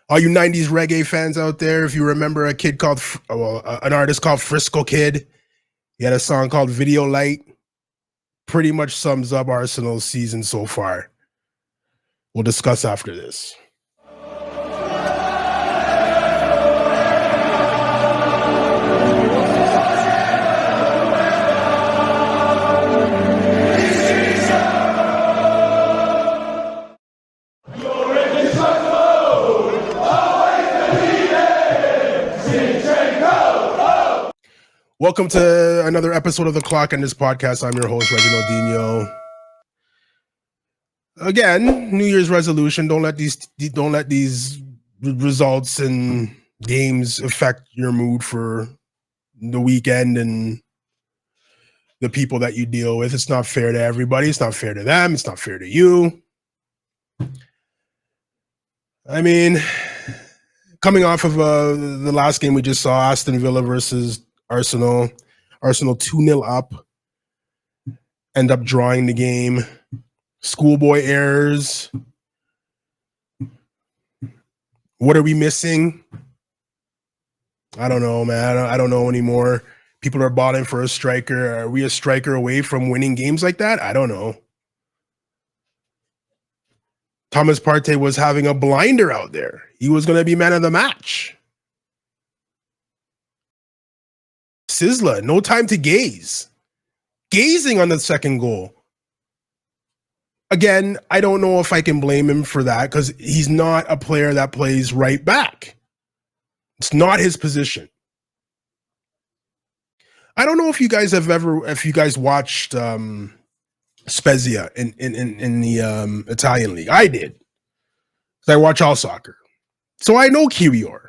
All you 90s reggae fans out there, if you remember an artist called Frisco Kid, he had a song called Video Light. Pretty much sums up Arsenal's season so far. We'll discuss after this. Welcome to another episode of the Clockenders podcast. I'm your host, Reginald Dino. Again, New Year's resolution: don't let these results and games affect your mood for the weekend and the people that you deal with. It's not fair to everybody. It's not fair to them. It's not fair to you. I mean, coming off of the last game we just saw, Aston Villa versus Arsenal 2-0 up, end up drawing the game. Schoolboy errors. What are we missing? I don't know, man. I don't know anymore. People are bought in for a striker. Are we a striker away from winning games like that? I don't know. Thomas Partey was having a blinder out there. He was going to be man of the match. Sizzla, no time to gaze. Gazing on the second goal. Again, I don't know if I can blame him for that because he's not a player that plays right back. It's not his position. I don't know if you guys watched Spezia in the Italian league. I did. I watch all soccer. So I know Kiwior.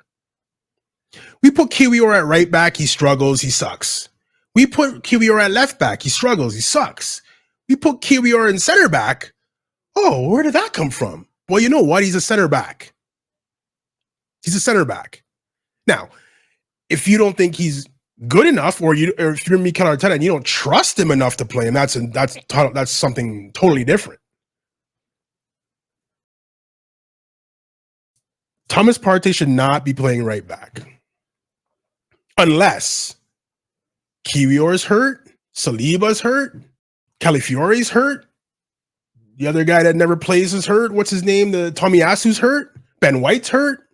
We put Kiwior at right back, he struggles, he sucks. We put Kiwior at left back, he struggles, he sucks. We put Kiwior in center back. Oh, where did that come from? Well, you know what? He's a center back. He's a center back. Now, if you don't think he's good enough, or if you're Mikel Arteta and you don't trust him enough to play him, that's something totally different. Thomas Partey should not be playing right back. Unless Kiwior's hurt, Saliba's hurt, Calafiori's hurt, the other guy that never plays is hurt. What's his name? The Tomiyasu's hurt. Ben White's hurt.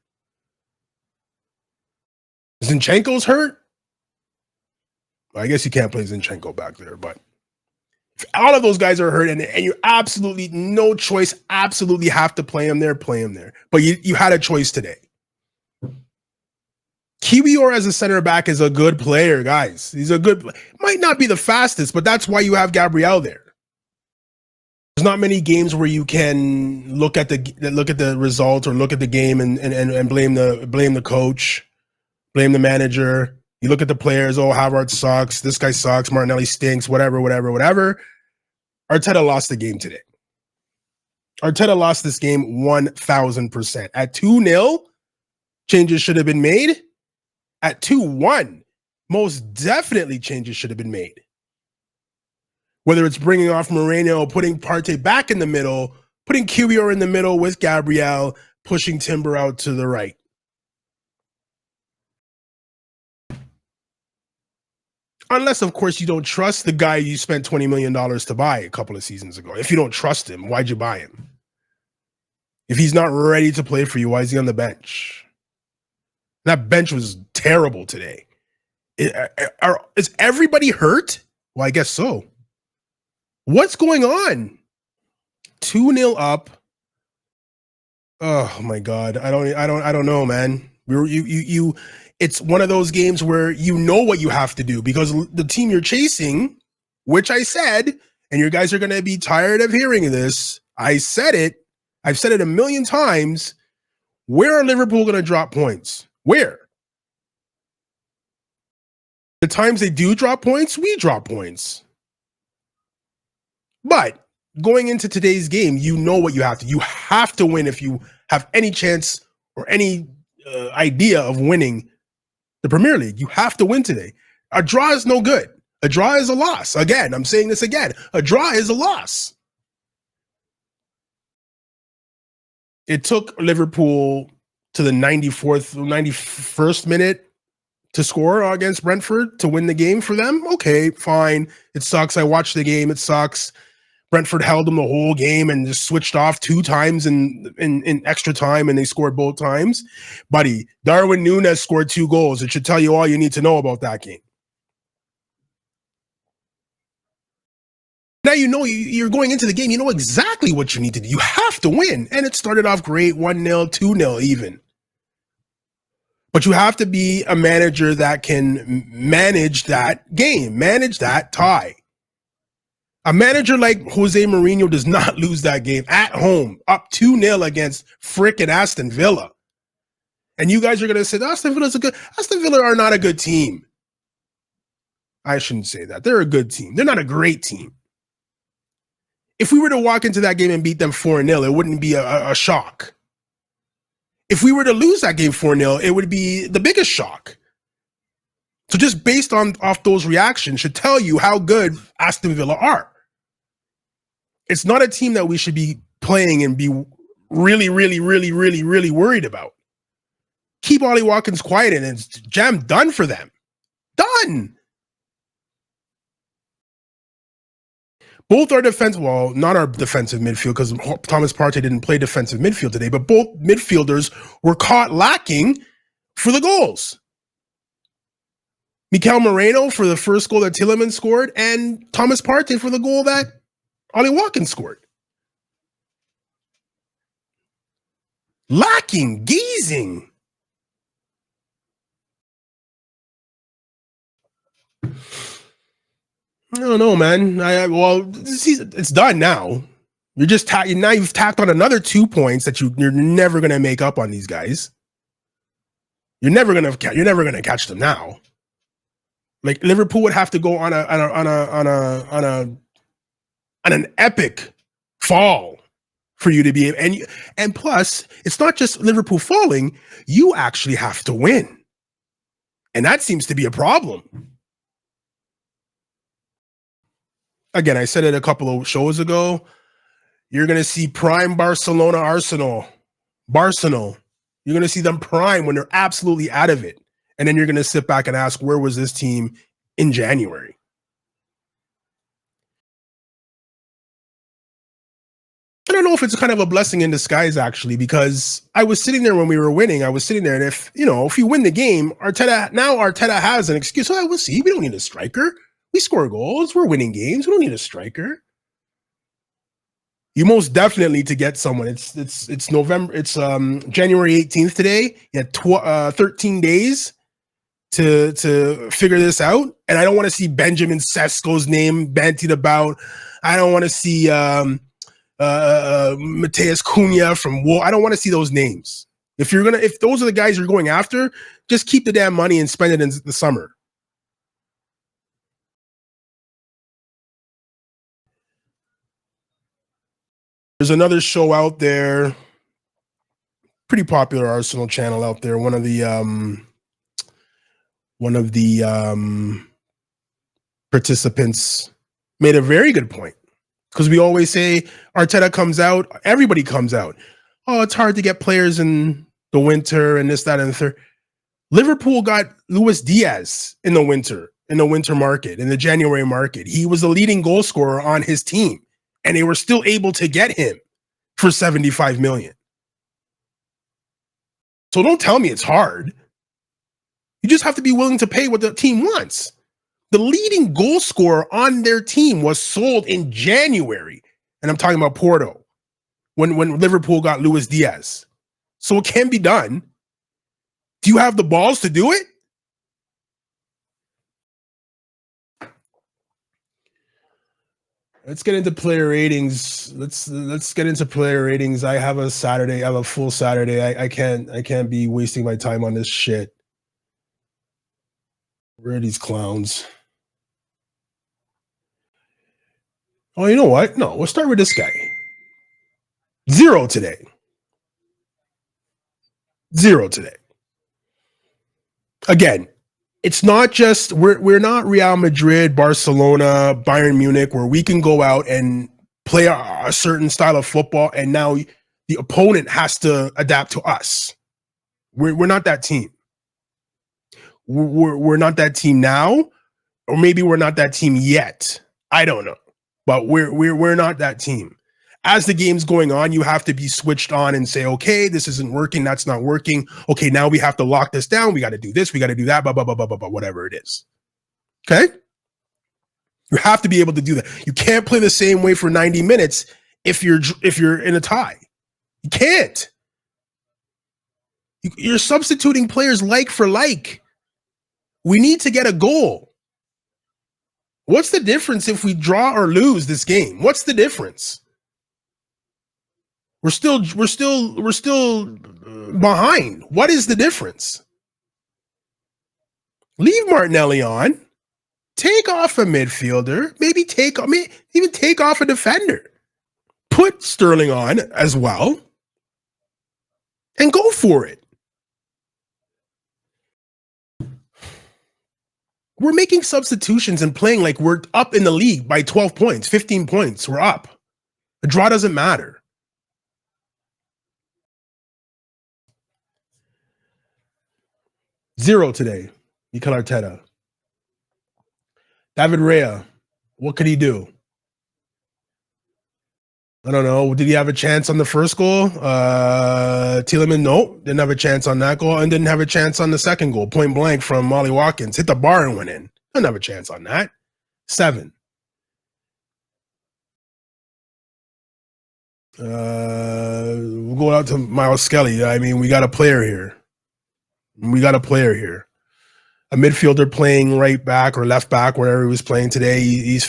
Zinchenko's hurt. Well, I guess you can't play Zinchenko back there, but if all of those guys are hurt and you absolutely no choice, absolutely have to play him there, play him there. But you had a choice today. Kiwior as a center back is a good player, guys. He's a good, might not be the fastest, but that's why you have Gabriel there. There's not many games where you can look at the result or look at the game and blame the coach, blame the manager. You look at the players. Oh, Havertz sucks. This guy sucks. Martinelli stinks. Whatever. Arteta lost the game today. Arteta lost this game 1,000%. At 2-0, changes should have been made. At 2-1, most definitely changes should have been made. Whether it's bringing off Moreno, putting Partey back in the middle, putting Kiwior in the middle with Gabriel, pushing Timber out to the right. Unless, of course, you don't trust the guy you spent $20 million to buy a couple of seasons ago. If you don't trust him, why'd you buy him? If he's not ready to play for you, why is he on the bench? That bench was terrible today. Is everybody hurt? Well, I guess so. What's going on? 2-0 up. Oh my God. I don't know, man. It's one of those games where you know what you have to do because the team you're chasing, which I said, and you guys are going to be tired of hearing this. I said it. I've said it a million times. Where are Liverpool going to drop points? Where? The times they do drop points, we drop points. But going into today's game, you know what you have to. You have to win if you have any chance or any idea of winning the Premier League. You have to win today. A draw is no good. A draw is a loss. Again, I'm saying this again. A draw is a loss. It took Liverpool to the 94th, 91st minute to score against Brentford to win the game for them. Okay, fine. It sucks. I watched the game. It sucks. Brentford held them the whole game and just switched off 2 times in extra time, and they scored both times. Buddy, Darwin Núñez scored 2 goals. It should tell you all you need to know about that game. Now you know you're going into the game. You know exactly what you need to do. You have to win. And it started off great, 1-0, 2-0 even. But you have to be a manager that can manage that game, manage that tie. A manager like Jose Mourinho does not lose that game at home, up 2-0 against frickin' Aston Villa. And you guys are going to say, Aston Villa are not a good team. I shouldn't say that. They're a good team. They're not a great team. If we were to walk into that game and beat them 4-0, it wouldn't be a shock. If we were to lose that game 4-0, it would be the biggest shock. So just based off those reactions should tell you how good Aston Villa are. It's not a team that we should be playing and be really, really, really, really, really worried about. Keep Ollie Watkins quiet and it's jam done for them. Done. Both our not our defensive midfield, because Thomas Partey didn't play defensive midfield today, but both midfielders were caught lacking for the goals. Mikel Moreno for the first goal that Tielemans scored, and Thomas Partey for the goal that Ollie Watkins scored. Lacking, geezing. I don't know, man. It's done now. You're just now you've tacked on another 2 points that you're never gonna make up on these guys. You're never gonna catch them now. Like Liverpool would have to go on an epic fall for you to be able, and plus it's not just Liverpool falling. You actually have to win, and that seems to be a problem. Again, I said it a couple of shows ago. You're going to see prime Barcelona Arsenal. You're going to see them prime when they're absolutely out of it. And then you're going to sit back and ask, where was this team in January? I don't know if it's kind of a blessing in disguise, actually, because I was sitting there when we were winning. I was sitting there, and if you win the game, Arteta has an excuse. Oh, we'll see. We don't need a striker. We score goals. We're winning games. We don't need a striker. You most definitely need to get someone. It's November. It's January 18th today. You had 13 days to figure this out. And I don't want to see Benjamin Sesko's name bantied about. I don't want to see Mateus Cunha from Wolves. I don't want to see those names. If those are the guys you're going after, just keep the damn money and spend it in the summer. There's another show out there, pretty popular Arsenal channel out there. One of the participants made a very good point, because we always say Arteta comes out, everybody comes out. Oh, it's hard to get players in the winter and this, that, and the third. Liverpool got Luis Diaz in the winter market, in the January market. He was the leading goal scorer on his team, and they were still able to get him for 75 million. So don't tell me it's hard. You just have to be willing to pay what the team wants. The leading goal scorer on their team was sold in January, and I'm talking about Porto, when Liverpool got Luis Diaz. So it can be done. Do you have the balls to do it? Let's get into player ratings. Let's get into player ratings. I have a full Saturday. I can't be wasting my time on this shit. Where are these clowns? Oh, you know what? No, we'll start with this guy. 0 today. 0 today. Again, it's not just we're not Real Madrid, Barcelona, Bayern Munich, where we can go out and play a certain style of football, and now the opponent has to adapt to us. We're not that team. We're not that team now, or maybe we're not that team yet. I don't know, but we're not that team. As the game's going on, you have to be switched on and say, okay, this isn't working, that's not working. Okay, now we have to lock this down. We got to do this, we got to do that, blah, blah, blah, blah, blah, blah, whatever it is. Okay? You have to be able to do that. You can't play the same way for 90 minutes if you're in a tie. You can't. You're substituting players like for like. We need to get a goal. What's the difference if we draw or lose this game? What's the difference? We're still behind. What is the difference? Leave Martinelli on. Take off a midfielder. Maybe even take off a defender. Put Sterling on as well. And go for it. We're making substitutions and playing like we're up in the league by 12 points, 15 points. We're up. A draw doesn't matter. Zero today, Mikel Arteta. David Raya, what could he do? I don't know. Did he have a chance on the first goal? Tielemans, no. Didn't have a chance on that goal and didn't have a chance on the second goal. Point blank from Ollie Watkins. Hit the bar and went in. Didn't have a chance on that. 7. We'll go out to Miles Skelly. I mean, we got a player here. A midfielder playing right back or left back, wherever he was playing today. He was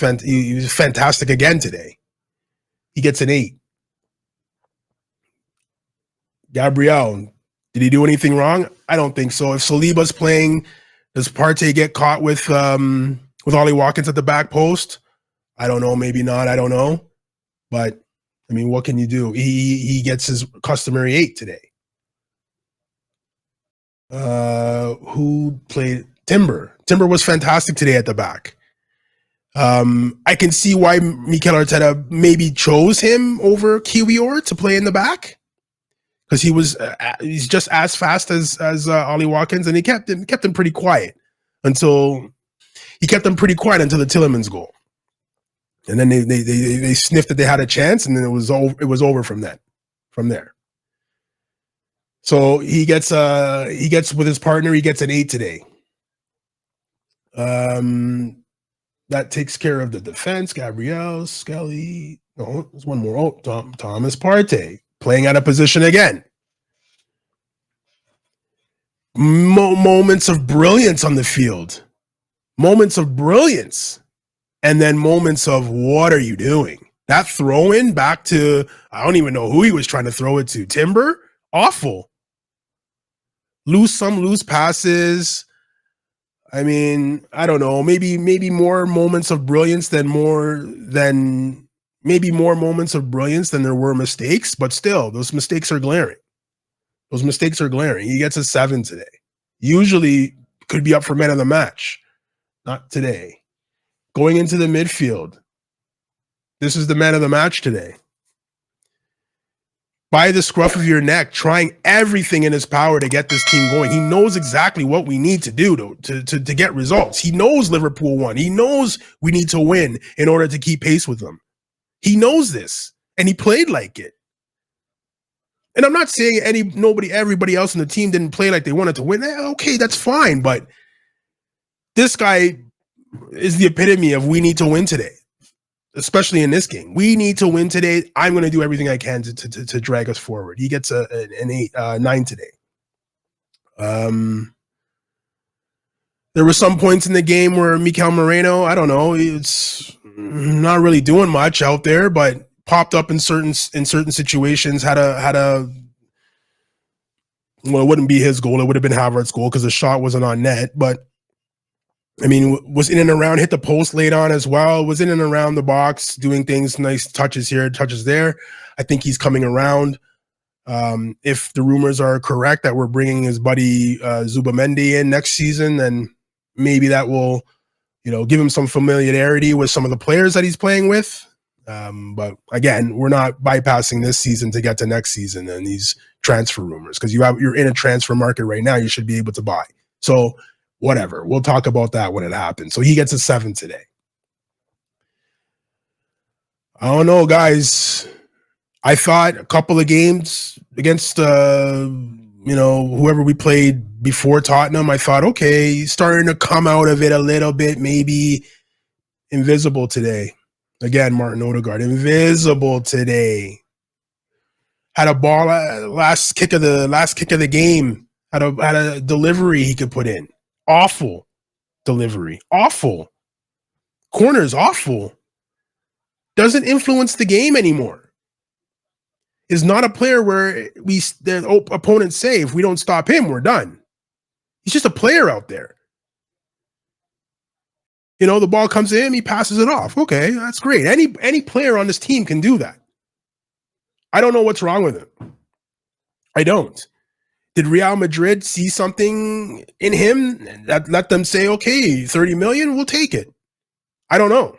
fantastic again today. He gets an 8. Gabriel, did he do anything wrong? I don't think so. If Saliba's playing, does Partey get caught with Ollie Watkins at the back post? I don't know. Maybe not. I don't know. But, I mean, what can you do? He gets his customary 8 today. Who played? Timber. Timber was fantastic today at the back. I can see why Mikel Arteta maybe chose him over Kiwior to play in the back, because he's just as fast as Ollie Watkins, and he kept him pretty quiet until the Tielemans goal, and then they sniffed that they had a chance, and then it was over from there. So he gets with his partner, he gets an 8 today. That takes care of the defense. Gabriel, Skelly. No, there's one more. Oh, Thomas Partey playing out of position again. Moments of brilliance on the field. Moments of brilliance. And then moments of, what are you doing? That throw in back to, I don't even know who he was trying to throw it to. Timber? Awful. Loose passes. I mean, I don't know. Maybe more moments of brilliance than there were mistakes, but still, those mistakes are glaring. He gets a 7 today. Usually could be up for man of the match. Not today. Going into the midfield. This is the man of the match today. By the scruff of your neck, trying everything in his power to get this team going. He knows exactly what we need to do to get results. He knows Liverpool won. He knows we need to win in order to keep pace with them. He knows this, and he played like it. And I'm not saying everybody else in the team didn't play like they wanted to win. Okay, that's fine, but this guy is the epitome of we need to win today. Especially in this game, we need to win today. I'm going to do everything I can to drag us forward. He gets an 9 today. There were some points in the game where Mikel Moreno, I don't know, it's not really doing much out there, but popped up in certain situations. Had a well, it wouldn't be his goal. It would have been Havertz's goal because the shot wasn't on net, but. I mean, was in and around, hit the post late on as well, was in and around the box, doing things, nice touches here, touches there. I think he's coming around. If the rumors are correct that we're bringing his buddy Zubamendi in next season, then maybe that will, give him some familiarity with some of the players that he's playing with. But again, we're not bypassing this season to get to next season, and he's transfer rumors because you're in a transfer market right now. You should be able to buy. So whatever. We'll talk about that when it happens. So he gets a 7 today. I don't know, guys. I thought a couple of games against whoever we played before Tottenham, I thought, okay, he's starting to come out of it a little bit, maybe invisible today. Again, Martin Odegaard, invisible today. Had a ball last kick of the game. Had a delivery he could put in. Awful delivery. Awful. Corners, awful. Doesn't influence the game anymore. Is not a player where the opponents say, if we don't stop him, we're done. He's just a player out there. The ball comes in, he passes it off. Okay, that's great. Any player on this team can do that. I don't know what's wrong with him. I don't. Did Real Madrid see something in him that let them say, okay, 30 million, we'll take it? I don't know.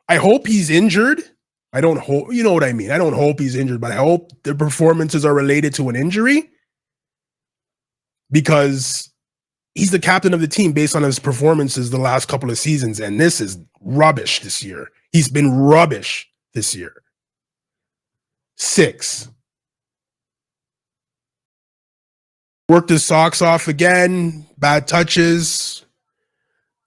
I hope he's injured. I don't hope, you know what I mean? I don't hope he's injured, but I hope the performances are related to an injury because he's the captain of the team based on his performances the last couple of seasons, and this is rubbish this year. He's been rubbish this year. 6. Worked his socks off again. Bad touches.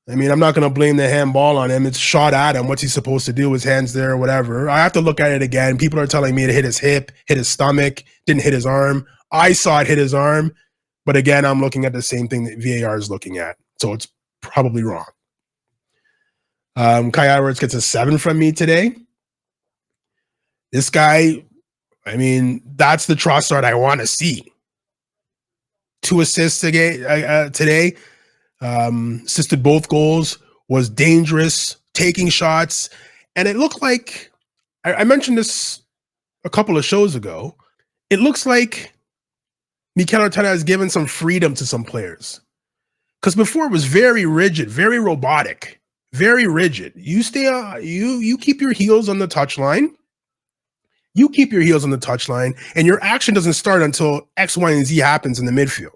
I mean, I'm not going to blame the handball on him. It's shot at him. What's he supposed to do? His hand's there or whatever. I have to look at it again. People are telling me it hit his hip, hit his stomach, didn't hit his arm. I saw it hit his arm. But again, I'm looking at the same thing that VAR is looking at. So it's probably wrong. Kai Havertz gets a 7 from me today. This guy, I mean, that's the Trossard I want to see. 2 assists today. Assisted both goals, was dangerous, taking shots. And it looked like, I mentioned this a couple of shows ago, it looks like Mikel Arteta has given some freedom to some players. Because before it was very rigid, very robotic, very rigid. You you keep your heels on the touchline. You keep your heels on the touchline, and your action doesn't start until X, Y, and Z happens in the midfield.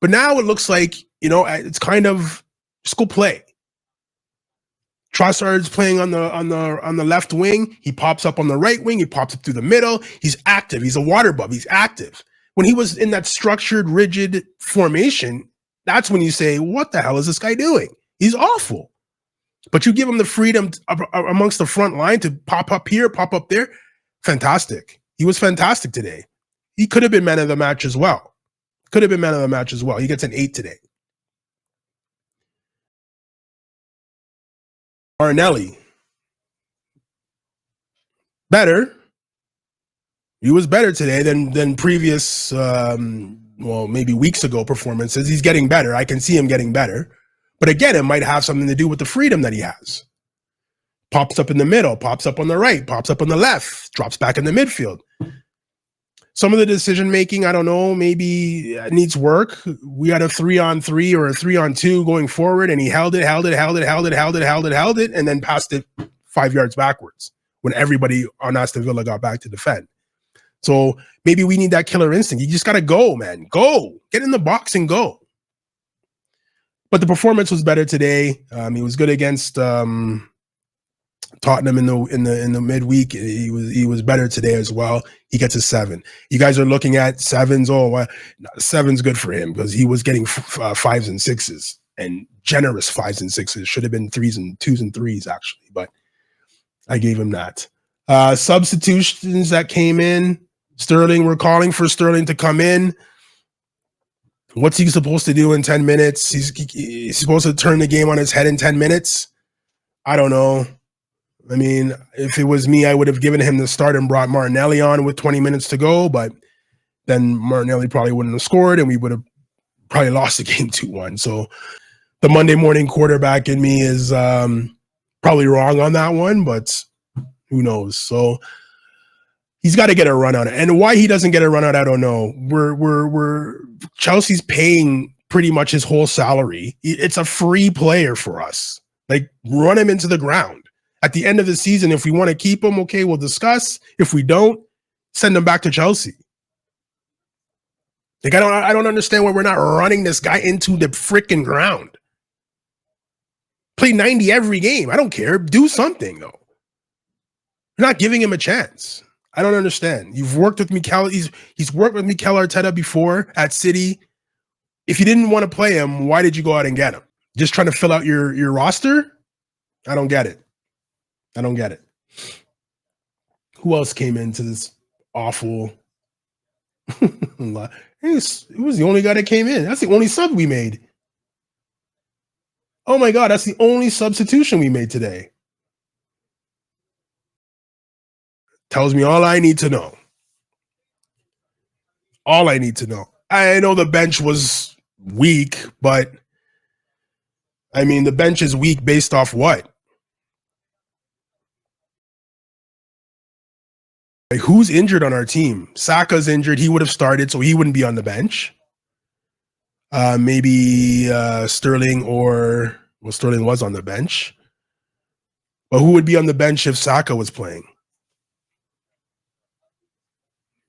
But now it looks like, it's kind of just go play. Trossard's playing on the left wing. He pops up on the right wing. He pops up through the middle. He's active. He's a water bub. He's active. When he was in that structured, rigid formation, that's when you say, what the hell is this guy doing? He's awful. But you give him the freedom amongst the front line to pop up here, pop up there. Fantastic. He was fantastic today. He could have been man of the match as well. He gets an 8 today. Martinelli. Better. He was better today than previous, maybe weeks ago performances. He's getting better. I can see him getting better. But again, it might have something to do with the freedom that he has. Pops up in the middle, pops up on the right, pops up on the left, drops back in the midfield. Some of the decision-making, I don't know, maybe it needs work. We had a 3-on-3 or a 3-on-2 going forward, and he held it, and then passed it 5 yards backwards when everybody on Aston Villa got back to defend. So maybe we need that killer instinct. You just got to go, man. Go. Get in the box and go. But the performance was better today. He was good against Tottenham in the midweek. He was better today as well. He gets a 7. You guys are looking at 7s. Oh, 7's good for him because he was getting 5s and 6s and generous 5s and 6s. Should have been 3s and 2s and 3s actually, but I gave him that. Substitutions that came in. Sterling, we're calling for Sterling to come in. What's he supposed to do in 10 minutes? He's supposed to turn the game on its head in 10 minutes. I don't know. I mean, if it was me, I would have given him the start and brought Martinelli on with 20 minutes to go, but then Martinelli probably wouldn't have scored and we would have probably lost the game 2-1. So the Monday morning quarterback in me is probably wrong on that one, but who knows? So he's got to get a run on it. And why he doesn't get a run out, I don't know. We're Chelsea's paying pretty much his whole salary. It's a free player for us. Like, run him into the ground. At the end of the season, if we want to keep him, okay, we'll discuss. If we don't, Send him back to Chelsea. Like, I don't understand why we're not running this guy into the freaking ground. Play 90 every game. I don't care. Do something, though. You're not giving him a chance. I don't understand. You've worked with Mikel. He's worked with Mikel Arteta before at City. If you didn't want to play him, why did you go out and get him? Just trying to fill out your roster? I don't get it. I don't get it. Who else came into this awful? It was the only guy that came in. That's the only sub we made. Oh my God, that's the only substitution we made today. Tells me all I need to know. All I need to know. I know the bench was weak, but I mean, the bench is weak based off what? Like, who's injured on our team? Saka's injured. He would have started, so he wouldn't be on the bench. Maybe Sterling Sterling was on the bench. But who would be on the bench if Saka was playing?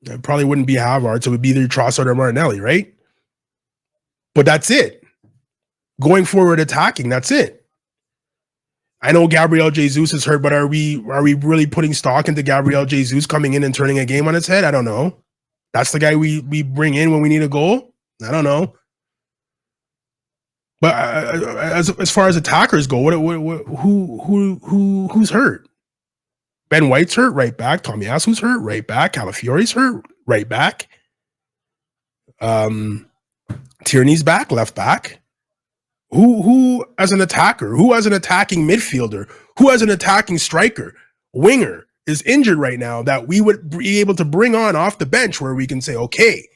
It probably wouldn't be Havertz. It would be either Trossard or Martinelli, right? But that's it. Going forward attacking, that's it. I know Gabriel Jesus is hurt, but are we really putting stock into Gabriel Jesus coming in and turning a game on its head? I don't know. That's the guy we bring in when we need a goal? I don't know. But as far as attackers go, who's hurt? Ben White's hurt, right back. Tomiyasu's hurt, right back. Calafiori's hurt, right back. Tierney's back, left back. Who as an attacker, who as an attacking midfielder, who as an attacking striker, winger is injured right now that we would be able to bring on off the bench where we can say, okay,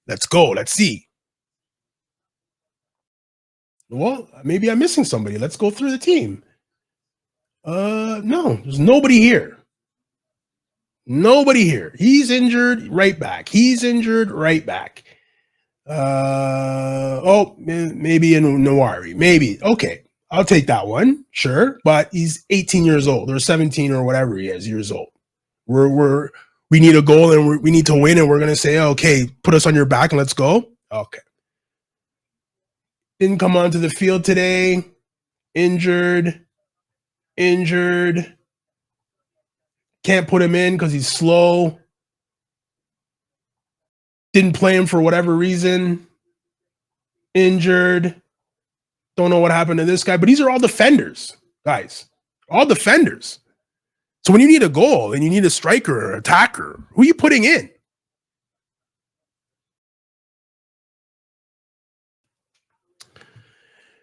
let's go, let's see. Well, maybe I'm missing somebody. Let's go through the team. No, there's nobody here. Nobody here. He's injured, right back. He's injured, right back. Maybe in Nawari. Maybe. Okay. I'll take that one. Sure. But he's 18 years old or 17 or whatever he is years old. We need a goal and we need to win, and we're going to say, okay, put us on your back and let's go. Okay. Didn't come onto the field today. Injured. Can't put him in because he's slow. Didn't play him for whatever reason. Injured. Don't know what happened to this guy, but these are all defenders, guys. All defenders. So when you need a goal and you need a striker or attacker, who are you putting in?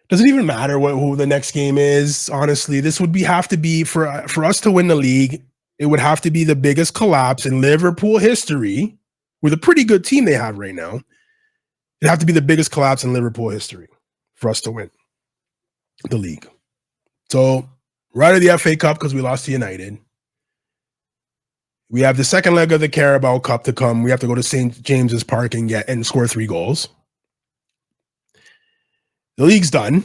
Does it even matter who the next game is? Honestly, this would have to be for us to win the league. It would have to be the biggest collapse in Liverpool history, with a pretty good team they have right now. It'd have to be the biggest collapse in Liverpool history for us to win the league. So we're out of the FA Cup because we lost to United. We have the second leg of the Carabao Cup to come. We have to go to St. James's Park and score 3 goals. The league's done.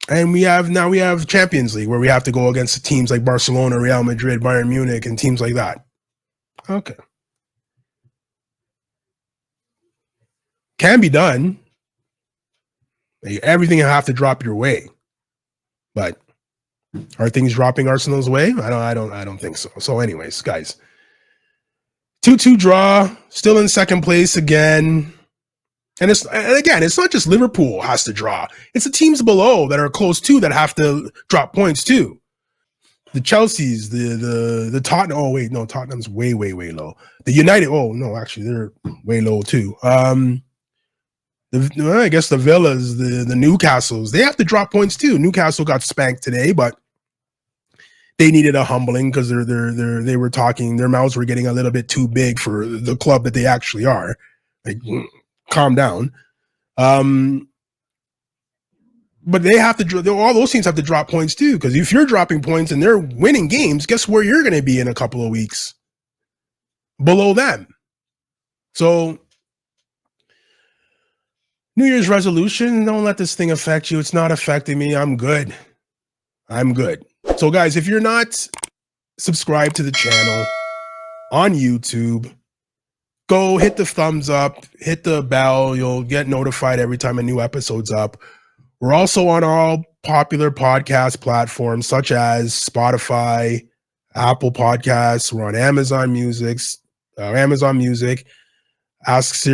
And we have Champions League where we have to go against teams like Barcelona, Real Madrid, Bayern Munich, and teams like that. Okay. Can be done. Everything will have to drop your way. But are things dropping Arsenal's way? I don't think so. So anyways, guys. 2-2 draw, still in second place again. And again, it's not just Liverpool has to draw. It's the teams below that are close to that have to drop points too. The Chelsea's, the Tottenham. Oh wait, no, Tottenham's way low. The United. Oh no, actually they're way low too. I guess the Villas, the Newcastles, they have to drop points too. Newcastle got spanked today, but they needed a humbling because they were talking. Their mouths were getting a little bit too big for the club that they actually are. Like, calm down. But they have to. All those teams have to drop points too, because if you're dropping points and they're winning games, guess where you're going to be in a couple of weeks? Below them. So, New Year's resolution: don't let this thing affect you. It's not affecting me. I'm good. So, guys, if you're not subscribed to the channel, on YouTube, go hit the thumbs up, hit the bell. You'll get notified every time a new episode's up. We're also on all popular podcast platforms such as Spotify, Apple Podcasts. We're on Amazon Music. Ask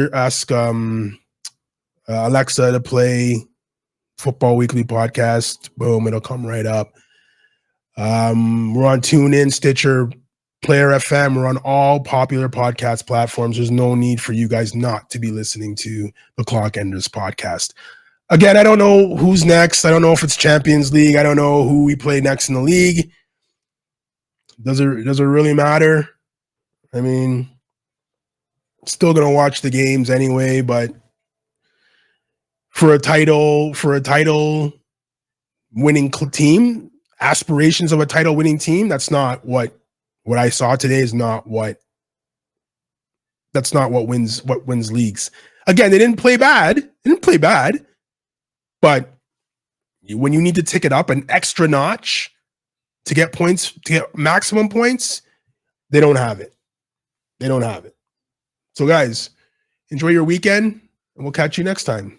Alexa to play Football Weekly podcast. Boom, it'll come right up. We're on TuneIn, Stitcher, Player FM. We're on all popular podcast platforms. There's no need for you guys not to be listening to the Clockenders podcast. Again, I don't know who's next. I don't know if it's Champions League. I don't know who we play next in the league. Does it really matter? I mean, still gonna watch the games anyway, but for a title winning team, aspirations of a title winning team, that's not what I saw today is not what wins leagues. Again, they didn't play bad. But when you need to tick it up an extra notch to get points, to get maximum points, they don't have it. So guys, enjoy your weekend and we'll catch you next time.